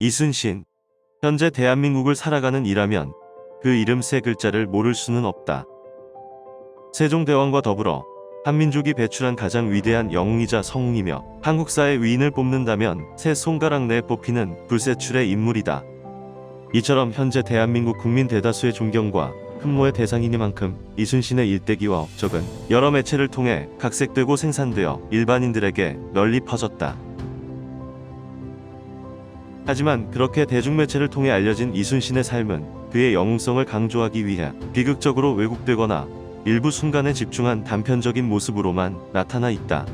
이순신. 현재 대한민국을 살아가는 이라면 그 이름 세 글자를 모를 수는 없다. 세종대왕과 더불어 한민족이 배출한 가장 위대한 영웅이자 성웅이며 한국사의 위인을 뽑는다면 세 손가락 내에 뽑히는 불세출의 인물이다. 이처럼 현재 대한민국 국민 대다수의 존경과 흠모의 대상이니만큼 이순신의 일대기와 업적은 여러 매체를 통해 각색되고 생산되어 일반인들에게 널리 퍼졌다. 하지만 그렇게 대중매체를 통해 알려진 이순신의 삶은 그의 영웅성을 강조하기 위해 비극적으로 왜곡되거나 일부 순간에 집중한 단편적인 모습으로만 나타나 있다.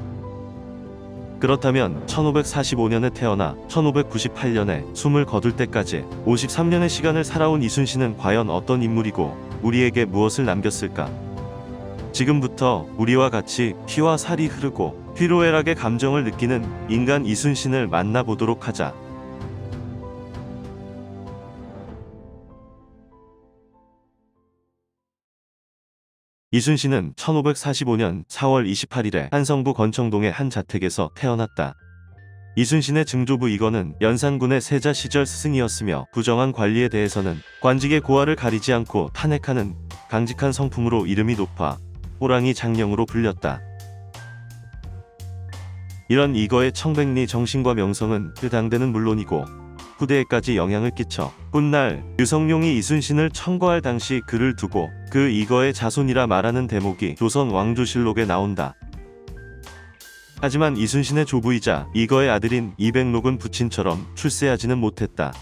그렇다면 1545년에 태어나 1598년에 숨을 거둘 때까지 53년의 시간을 살아온 이순신은 과연 어떤 인물이고 우리에게 무엇을 남겼을까? 지금부터 우리와 같이 피와 살이 흐르고 희로애락의 감정을 느끼는 인간 이순신을 만나보도록 하자. 이순신은 1545년 4월 28일에 한성부 건청동의 한 자택에서 태어났다. 이순신의 증조부 이건은 연산군의 세자 시절 스승이었으며 부정한 관리에 대해서는 관직의 고하를 가리지 않고 탄핵하는 강직한 성품으로 이름이 높아 호랑이 장령으로 불렸다. 이런 이거의 청백리 정신과 명성은 그 당대는 물론이고 후대에까지 영향을 끼쳐 훗날 류성룡이 이순신을 청거할 당시 그를 두고 그 이거의 자손이라 말하는 대목이 조선 왕조실록에 나온다. 하지만 이순신의 조부이자 이거의 아들인 이백록은 부친처럼 출세하지는 못했다.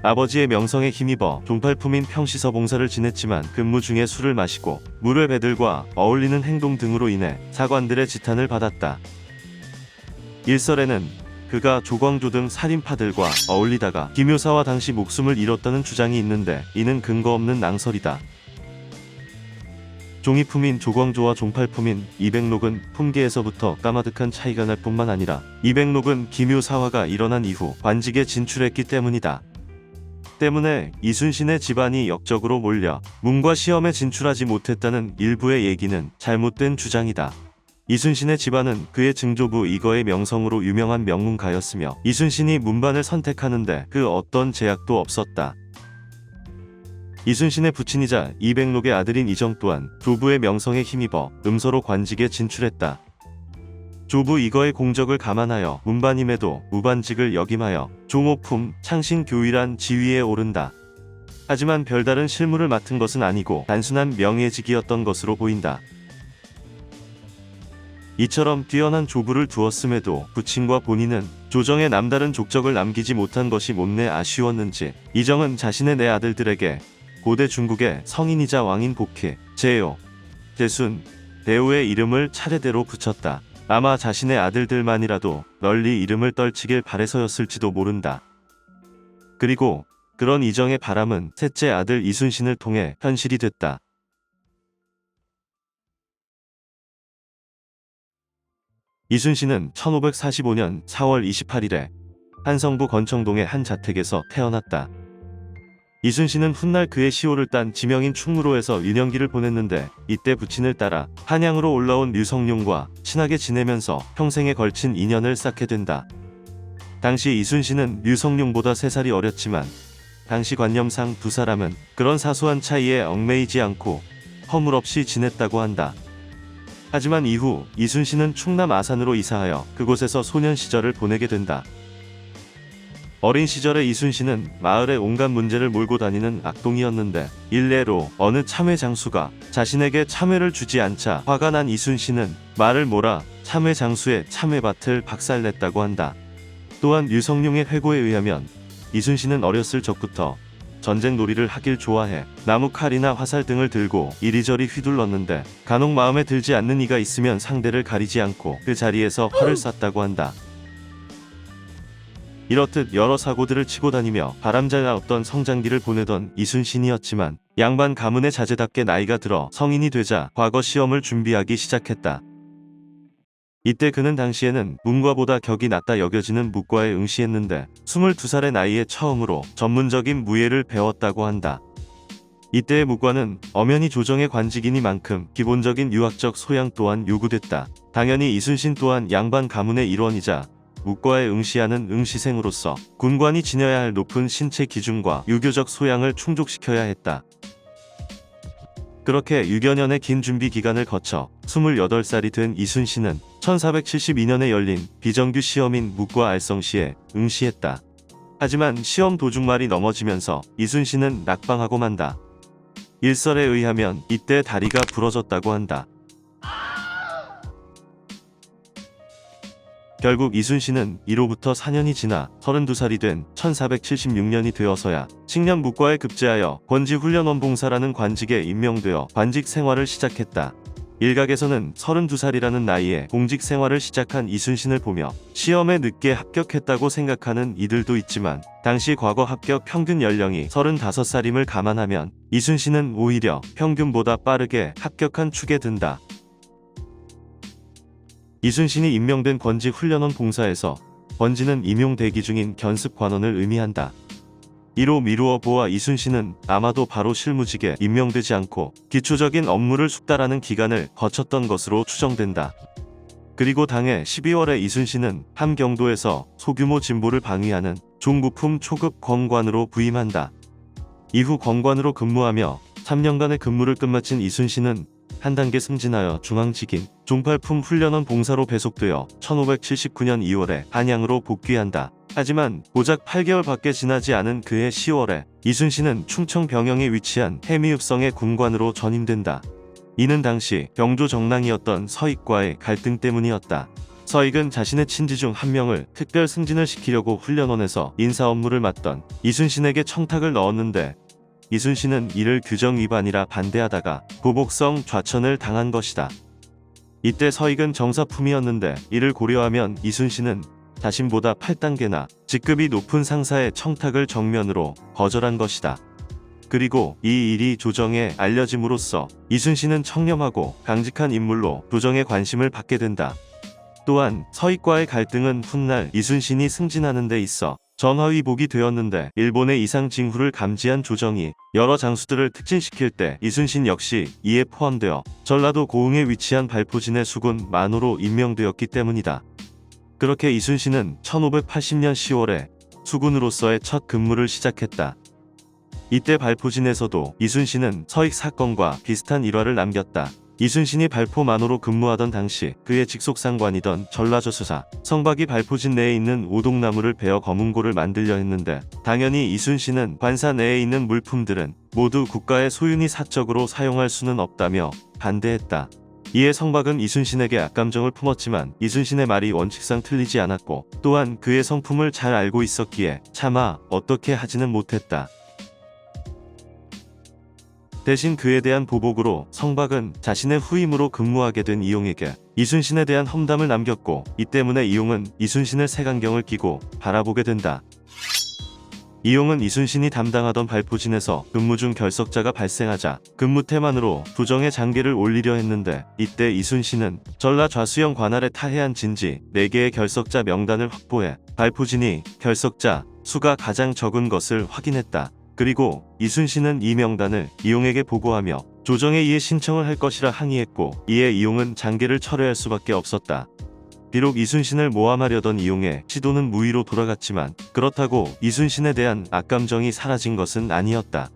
아버지의 명성에 힘입어 종팔품인 평시서 봉사를 지냈지만 근무 중에 술을 마시고 물외배들과 어울리는 행동 등으로 인해 사관들의 지탄을 받았다. 일설에는 그가 조광조 등 살인파들과 어울리다가 김효사와 당시 목숨을 잃었다는 주장이 있는데 이는 근거 없는 낭설이다. 종이품인 조광조와 종팔품인 이백록은 품계에서부터 까마득한 차이가 날 뿐만 아니라 이백록은 김효사화가 일어난 이후 관직에 진출했기 때문이다. 때문에 이순신의 집안이 역적으로 몰려 문과 시험에 진출하지 못했다는 일부의 얘기는 잘못된 주장이다. 이순신의 집안은 그의 증조부 이거의 명성으로 유명한 명문가였으며 이순신이 문반을 선택하는데 그 어떤 제약도 없었다. 이순신의 부친이자 이백록의 아들인 이정 또한 조부의 명성에 힘입어 음서로 관직에 진출했다. 조부 이거의 공적을 감안하여 문반임에도 무반직을 역임하여 종오품 창신교위란 지위에 오른다. 하지만 별다른 실무를 맡은 것은 아니고 단순한 명예직이었던 것으로 보인다. 이처럼 뛰어난 조부를 두었음에도 부친과 본인은 조정에 남다른 족적을 남기지 못한 것이 못내 아쉬웠는지 이정은 자신의 네 아들들에게 고대 중국의 성인이자 왕인 복희, 제요, 대순, 대우의 이름을 차례대로 붙였다. 아마 자신의 아들들만이라도 널리 이름을 떨치길 바래서였을지도 모른다. 그리고 그런 이정의 바람은 셋째 아들 이순신을 통해 현실이 됐다. 이순신은 1545년 4월 28일에 한성부 건청동의 한 자택에서 태어났다. 이순신은 훗날 그의 시호를 딴 지명인 충무로에서 유년기를 보냈는데 이때 부친을 따라 한양으로 올라온 류성룡과 친하게 지내면서 평생에 걸친 인연을 쌓게 된다. 당시 이순신은 류성룡보다 3살이 어렸지만 당시 관념상 두 사람은 그런 사소한 차이에 얽매이지 않고 허물없이 지냈다고 한다. 하지만 이후 이순신은 충남 아산으로 이사하여 그곳에서 소년 시절을 보내게 된다. 어린 시절의 이순신은 마을의 온갖 문제를 몰고 다니는 악동이었는데 일례로 어느 참외 장수가 자신에게 참외를 주지 않자 화가 난 이순신은 말을 몰아 참외 장수의 참외밭을 박살냈다고 한다. 또한 류성룡의 회고에 의하면 이순신은 어렸을 적부터 전쟁 놀이를 하길 좋아해 나무 칼이나 화살 등을 들고 이리저리 휘둘렀는데 간혹 마음에 들지 않는 이가 있으면 상대를 가리지 않고 그 자리에서 활을 쐈다고 한다. 이렇듯 여러 사고들을 치고 다니며 바람잘 없던 성장기를 보내던 이순신이었지만 양반 가문의 자제답게 나이가 들어 성인이 되자 과거 시험을 준비하기 시작했다. 이때 그는 당시에는 문과보다 격이 낮다 여겨지는 무과에 응시했는데 22살의 나이에 처음으로 전문적인 무예를 배웠다고 한다. 이때의 무과는 엄연히 조정의 관직이니만큼 기본적인 유학적 소양 또한 요구됐다. 당연히 이순신 또한 양반 가문의 일원이자 묵과에 응시하는 응시생으로서 군관이 지녀야 할 높은 신체 기준과 유교적 소양을 충족시켜야 했다. 그렇게 6여 년의 긴 준비 기간을 거쳐 28살이 된 이순신은 1472년에 열린 비정규 시험인 묵과 알성시에 응시했다. 하지만 시험 도중 말이 넘어지면서 이순신은 낙방하고 만다. 일설에 의하면 이때 다리가 부러졌다고 한다. 결국 이순신은 이로부터 4년이 지나 32살이 된 1476년이 되어서야 칙년 묵과에 급제하여 권지훈련원 봉사라는 관직에 임명되어 관직 생활을 시작했다. 일각에서는 32살이라는 나이에 공직 생활을 시작한 이순신을 보며 시험에 늦게 합격했다고 생각하는 이들도 있지만 당시 과거 합격 평균 연령이 35살임을 감안하면 이순신은 오히려 평균보다 빠르게 합격한 축에 든다. 이순신이 임명된 권지훈련원 봉사에서 권지는 임용 대기 중인 견습관원을 의미한다. 이로 미루어 보아 이순신은 아마도 바로 실무직에 임명되지 않고 기초적인 업무를 숙달하는 기간을 거쳤던 것으로 추정된다. 그리고 당해 12월에 이순신은 함경도에서 소규모 진보를 방위하는 종부품 초급 권관으로 부임한다. 이후 권관으로 근무하며 3년간의 근무를 끝마친 이순신은 한 단계 승진하여 중앙직인 종팔품 훈련원 봉사로 배속되어 1579년 2월에 한양으로 복귀한다. 하지만 고작 8개월밖에 지나지 않은 그해 10월에 이순신은 충청 병영에 위치한 해미읍성의 군관으로 전임된다. 이는 당시 병조 정랑이었던 서익과의 갈등 때문이었다. 서익은 자신의 친지 중 한 명을 특별 승진을 시키려고 훈련원에서 인사 업무를 맡던 이순신에게 청탁을 넣었는데 이순신은 이를 규정 위반이라 반대하다가 보복성 좌천을 당한 것이다. 이때 서익은 정사품이었는데 이를 고려하면 이순신은 자신보다 8단계나 직급이 높은 상사의 청탁을 정면으로 거절한 것이다. 그리고 이 일이 조정에 알려짐으로써 이순신은 청렴하고 강직한 인물로 조정의 관심을 받게 된다. 또한 서익과의 갈등은 훗날 이순신이 승진하는 데 있어 전화위복이 되었는데 일본의 이상 징후를 감지한 조정이 여러 장수들을 특진시킬 때 이순신 역시 이에 포함되어 전라도 고흥에 위치한 발포진의 수군 만호로 임명되었기 때문이다. 그렇게 이순신은 1580년 10월에 수군으로서의 첫 근무를 시작했다. 이때 발포진에서도 이순신은 서익 사건과 비슷한 일화를 남겼다. 이순신이 발포 만호로 근무하던 당시 그의 직속상관이던 전라저수사 성박이 발포진 내에 있는 오동나무를 베어 검은고를 만들려 했는데 당연히 이순신은 관사 내에 있는 물품들은 모두 국가의 소유니 사적으로 사용할 수는 없다며 반대했다. 이에 성박은 이순신에게 악감정을 품었지만 이순신의 말이 원칙상 틀리지 않았고 또한 그의 성품을 잘 알고 있었기에 차마 어떻게 하지는 못했다. 대신 그에 대한 보복으로 성박은 자신의 후임으로 근무하게 된 이용에게 이순신에 대한 험담을 남겼고 이 때문에 이용은 이순신을 색안경을 끼고 바라보게 된다. 이용은 이순신이 담당하던 발포진에서 근무 중 결석자가 발생하자 근무 태만으로 부정의 장계를 올리려 했는데 이때 이순신은 전라 좌수영 관할에 타해한 진지 4개의 결석자 명단을 확보해 발포진이 결석자 수가 가장 적은 것을 확인했다. 그리고 이순신은 이 명단을 이용에게 보고하며 조정에 이에 신청을 할 것이라 항의했고 이에 이용은 장계를 철회할 수밖에 없었다. 비록 이순신을 모함하려던 이용의 시도는 무의로 돌아갔지만 그렇다고 이순신에 대한 악감정이 사라진 것은 아니었다.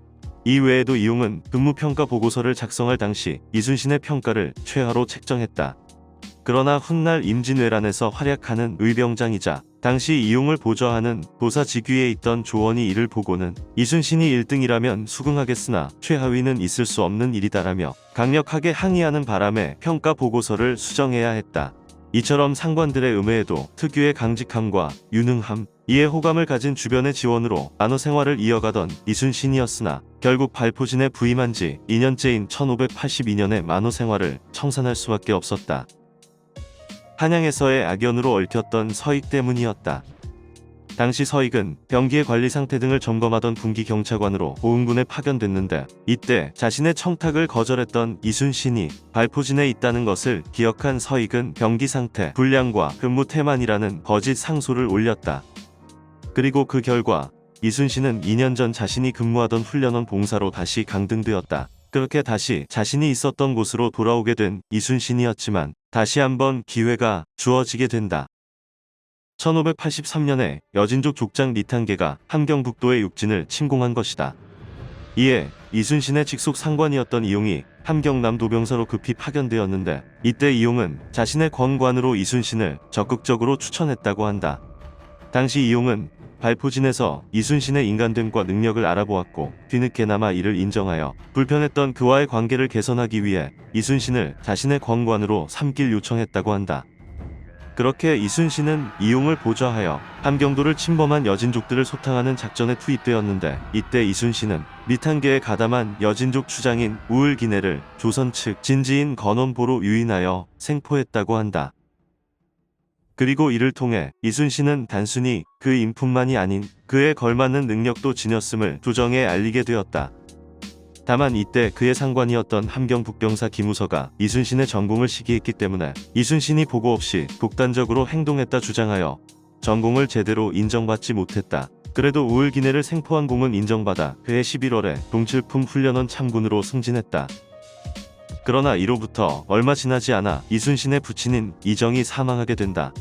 이 외에도 이용은 근무평가 보고서를 작성할 당시 이순신의 평가를 최하로 책정했다. 그러나 훗날 임진왜란에서 활약하는 의병장이자 당시 이용을 보좌하는 도사직위에 있던 조원이 이를 보고는 이순신이 1등이라면 수긍하겠으나 최하위는 있을 수 없는 일이다라며 강력하게 항의하는 바람에 평가 보고서를 수정해야 했다. 이처럼 상관들의 음해에도 특유의 강직함과 유능함, 이에 호감을 가진 주변의 지원으로 안호 생활을 이어가던 이순신이었으나 결국 발포진에 부임한 지 2년째인 1582년에 만호 생활을 청산할 수밖에 없었다. 한양에서의 악연으로 얽혔던 서익 때문이었다. 당시 서익은 병기의 관리 상태 등을 점검하던 군기경찰관으로 고흥군에 파견됐는데 이때 자신의 청탁을 거절했던 이순신이 발포진에 있다는 것을 기억한 서익은 병기 상태 불량과 근무 태만이라는 거짓 상소를 올렸다. 그리고 그 결과 이순신은 2년 전 자신이 근무하던 훈련원 봉사로 다시 강등되었다. 그렇게 다시 자신이 있었던 곳으로 돌아오게 된 이순신이었지만 다시 한번 기회가 주어지게 된다. 1583년에 여진족 족장 리탄계가 함경북도의 육진을 침공한 것이다. 이에 이순신의 직속 상관이었던 이용이 함경남 도병사로 급히 파견되었는데 이때 이용은 자신의 권관으로 이순신을 적극적으로 추천했다고 한다. 당시 이용은 발포진에서 이순신의 인간됨과 능력을 알아보았고 뒤늦게나마 이를 인정하여 불편했던 그와의 관계를 개선하기 위해 이순신을 자신의 권관으로 삼길 요청했다고 한다. 그렇게 이순신은 이용을 보좌하여 함경도를 침범한 여진족들을 소탕하는 작전에 투입되었는데 이때 이순신은 리탄계에 가담한 여진족 추장인 우을기내를 조선 측 진지인 건원보로 유인하여 생포했다고 한다. 그리고 이를 통해 이순신은 단순히 그 인품만이 아닌 그에 걸맞는 능력도 지녔음을 조정에 알리게 되었다. 다만 이때 그의 상관이었던 함경 북병사 김우서가 이순신의 전공을 시기했기 때문에 이순신이 보고 없이 독단적으로 행동했다 주장하여 전공을 제대로 인정받지 못했다. 그래도 우을기내를 생포한 공은 인정받아 그해 11월에 동칠품 훈련원 참군으로 승진했다. 그러나 이로부터 얼마 지나지 않아 이순신의 부친인 이정이 사망하게 된다.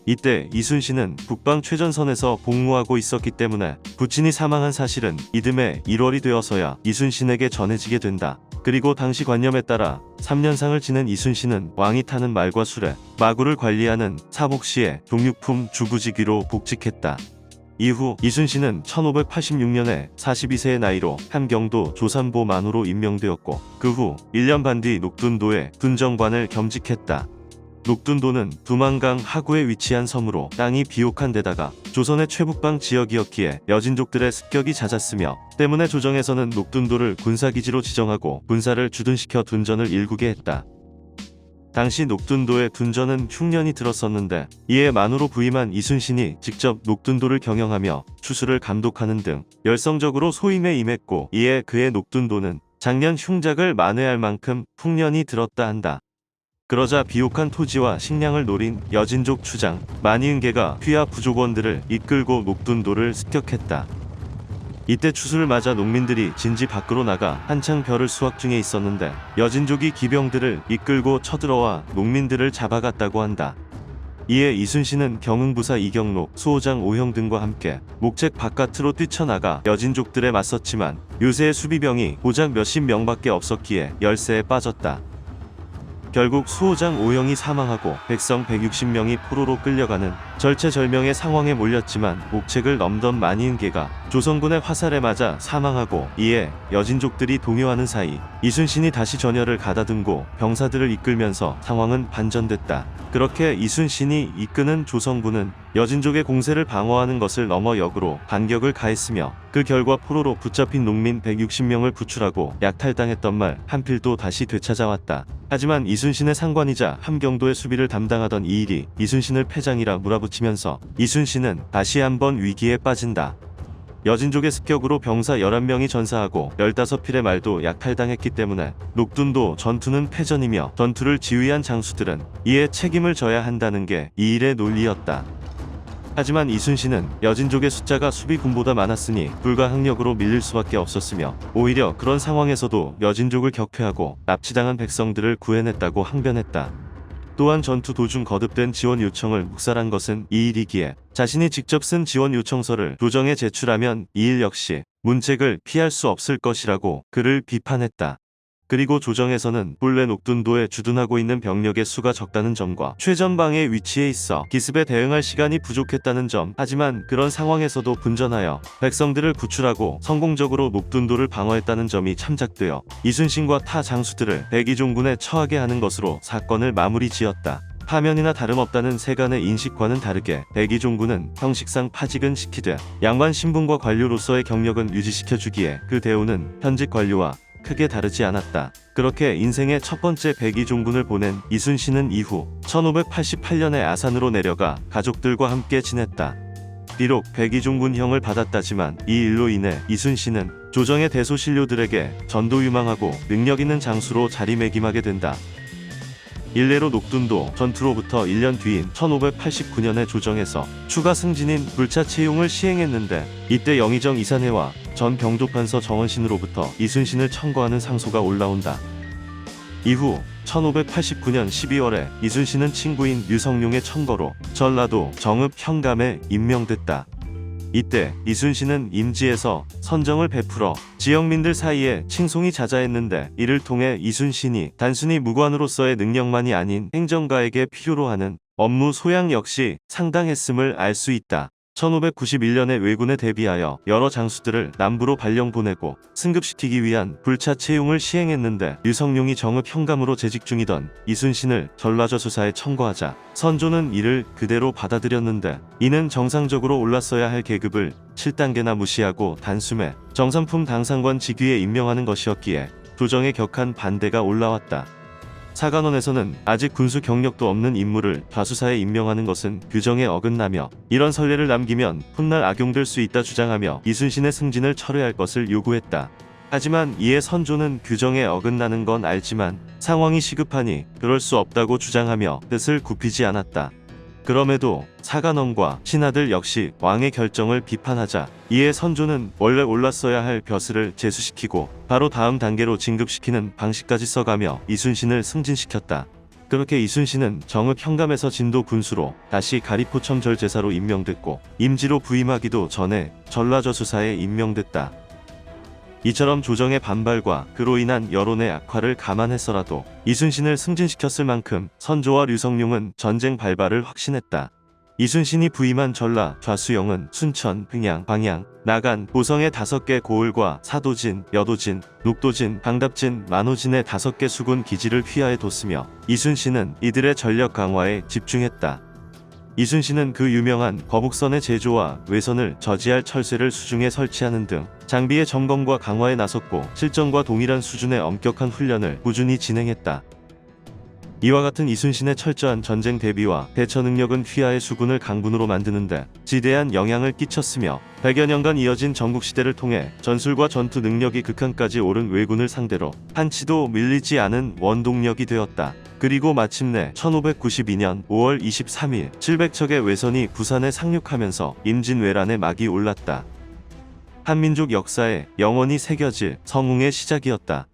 이때 이순신은 북방 최전선에서 복무하고 있었기 때문에 부친이 사망한 사실은 이듬해 1월이 되어서야 이순신에게 전해지게 된다. 그리고 당시 관념에 따라 3년상을 지낸 이순신은 왕이 타는 말과 술에 마구를 관리하는 사복시의 동육품 주부직위로 복직했다. 이후 이순신은 1586년에 42세의 나이로 함경도 조산보 만호로 임명되었고 그 후 1년 반 뒤 녹둔도의 둔정관을 겸직했다. 녹둔도는 두만강 하구에 위치한 섬으로 땅이 비옥한 데다가 조선의 최북방 지역이었기에 여진족들의 습격이 잦았으며 때문에 조정에서는 녹둔도를 군사기지로 지정하고 군사를 주둔시켜 둔전을 일구게 했다. 당시 녹둔도의 둔전은 흉년이 들었었는데 이에 만호로 부임한 이순신이 직접 녹둔도를 경영하며 추수를 감독하는 등 열성적으로 소임에 임했고 이에 그의 녹둔도는 작년 흉작을 만회할 만큼 풍년이 들었다 한다. 그러자 비옥한 토지와 식량을 노린 여진족 추장 만이은계가 휘하 부족원들을 이끌고 녹둔도를 습격했다. 이때 추수를 맞아 농민들이 진지 밖으로 나가 한창 벼를 수확 중에 있었는데 여진족이 기병들을 이끌고 쳐들어와 농민들을 잡아갔다고 한다. 이에 이순신은 경흥부사 이경록, 수호장 오형 등과 함께 목책 바깥으로 뛰쳐나가 여진족들에 맞섰지만 요새의 수비병이 고작 몇십 명밖에 없었기에 열세에 빠졌다. 결국 수호장 오형이 사망하고 백성 160명이 포로로 끌려가는 절체절명의 상황에 몰렸지만 목책을 넘던 만이은계가 조선군의 화살에 맞아 사망하고 이에 여진족들이 동요하는 사이 이순신이 다시 전열을 가다듬고 병사들을 이끌면서 상황은 반전됐다. 그렇게 이순신이 이끄는 조선군은 여진족의 공세를 방어하는 것을 넘어 역으로 반격을 가했으며 그 결과 포로로 붙잡힌 농민 160명을 구출하고 약탈당했던 말 한필도 다시 되찾아왔다. 하지만 이순신의 상관이자 함경도의 수비를 담당하던 이 일이 이순신을 패장이라 몰아붙이면서 이순신은 다시 한번 위기에 빠진다. 여진족의 습격으로 병사 11명이 전사하고 15필의 말도 약탈당했기 때문에 녹둔도 전투는 패전이며 전투를 지휘한 장수들은 이에 책임을 져야 한다는 게 이 일의 논리였다. 하지만 이순신은 여진족의 숫자가 수비군보다 많았으니 불가항력으로 밀릴 수밖에 없었으며 오히려 그런 상황에서도 여진족을 격퇴하고 납치당한 백성들을 구해냈다고 항변했다. 또한 전투 도중 거듭된 지원 요청을 묵살한 것은 이 일이기에 자신이 직접 쓴 지원 요청서를 조정에 제출하면 이 일 역시 문책을 피할 수 없을 것이라고 그를 비판했다. 그리고 조정에서는 본래 녹둔도에 주둔하고 있는 병력의 수가 적다는 점과 최전방의 위치에 있어 기습에 대응할 시간이 부족했다는 점, 하지만 그런 상황에서도 분전하여 백성들을 구출하고 성공적으로 녹둔도를 방어했다는 점이 참작되어 이순신과 타 장수들을 백이종군에 처하게 하는 것으로 사건을 마무리 지었다. 파면이나 다름없다는 세간의 인식과는 다르게 백이종군은 형식상 파직은 시키되 양반 신분과 관료로서의 경력은 유지시켜주기에 그 대우는 현직 관료와 크게 다르지 않았다. 그렇게 인생의 첫 번째 백이종군을 보낸 이순신은 이후 1588년에 아산으로 내려가 가족들과 함께 지냈다. 비록 백이종군형을 받았다지만 이 일로 인해 이순신은 조정의 대소신료들에게 전도 유망하고 능력 있는 장수로 자리매김하게 된다. 일례로 녹둔도 전투로부터 1년 뒤인 1589년에 조정에서 추가 승진인 불차 채용을 시행했는데 이때 영의정 이산해와 전 경조판서 정원신으로부터 이순신을 청거하는 상소가 올라온다. 이후 1589년 12월에 이순신은 친구인 류성룡의 청거로 전라도 정읍 현감에 임명됐다. 이때 이순신은 임지에서 선정을 베풀어 지역민들 사이에 칭송이 자자했는데, 이를 통해 이순신이 단순히 무관으로서의 능력만이 아닌 행정가에게 필요로 하는 업무 소양 역시 상당했음을 알 수 있다. 1591년에 왜군에 대비하여 여러 장수들을 남부로 발령 보내고 승급시키기 위한 불차 채용을 시행했는데, 류성룡이 정읍 현감으로 재직 중이던 이순신을 전라저수사에 청거하자 선조는 이를 그대로 받아들였는데, 이는 정상적으로 올랐어야 할 계급을 7단계나 무시하고 단숨에 정삼품 당상관 직위에 임명하는 것이었기에 조정에 격한 반대가 올라왔다. 사관원에서는 아직 군수 경력도 없는 인물을 좌수사에 임명하는 것은 규정에 어긋나며, 이런 선례를 남기면 훗날 악용될 수 있다 주장하며 이순신의 승진을 철회할 것을 요구했다. 하지만 이에 선조는 규정에 어긋나는 건 알지만 상황이 시급하니 그럴 수 없다고 주장하며 뜻을 굽히지 않았다. 그럼에도 사간원과 신하들 역시 왕의 결정을 비판하자, 이에 선조는 원래 올랐어야 할 벼슬을 제수시키고 바로 다음 단계로 진급시키는 방식까지 써가며 이순신을 승진시켰다. 그렇게 이순신은 정읍 현감에서 진도 군수로 다시 가리포청절 제사로 임명됐고, 임지로 부임하기도 전에 전라저수사에 임명됐다. 이처럼 조정의 반발과 그로 인한 여론의 악화를 감안해서라도 이순신을 승진시켰을 만큼 선조와 류성룡은 전쟁 발발을 확신했다. 이순신이 부임한 전라 좌수영은 순천, 흥양, 광양, 나간, 보성의 5개 고을과 사도진, 여도진, 녹도진, 방답진, 만호진의 5개 수군 기지를 휘하에 뒀으며, 이순신은 이들의 전력 강화에 집중했다. 이순신은 그 유명한 거북선의 제조와 외선을 저지할 철쇠를 수중에 설치하는 등 장비의 점검과 강화에 나섰고, 실전과 동일한 수준의 엄격한 훈련을 꾸준히 진행했다. 이와 같은 이순신의 철저한 전쟁 대비와 대처 능력은 휘하의 수군을 강군으로 만드는데 지대한 영향을 끼쳤으며, 100여 년간 이어진 전국시대를 통해 전술과 전투 능력이 극한까지 오른 왜군을 상대로 한치도 밀리지 않은 원동력이 되었다. 그리고 마침내 1592년 5월 23일 700척의 외선이 부산에 상륙하면서 임진왜란의 막이 올랐다. 한민족 역사에 영원히 새겨질 성웅의 시작이었다.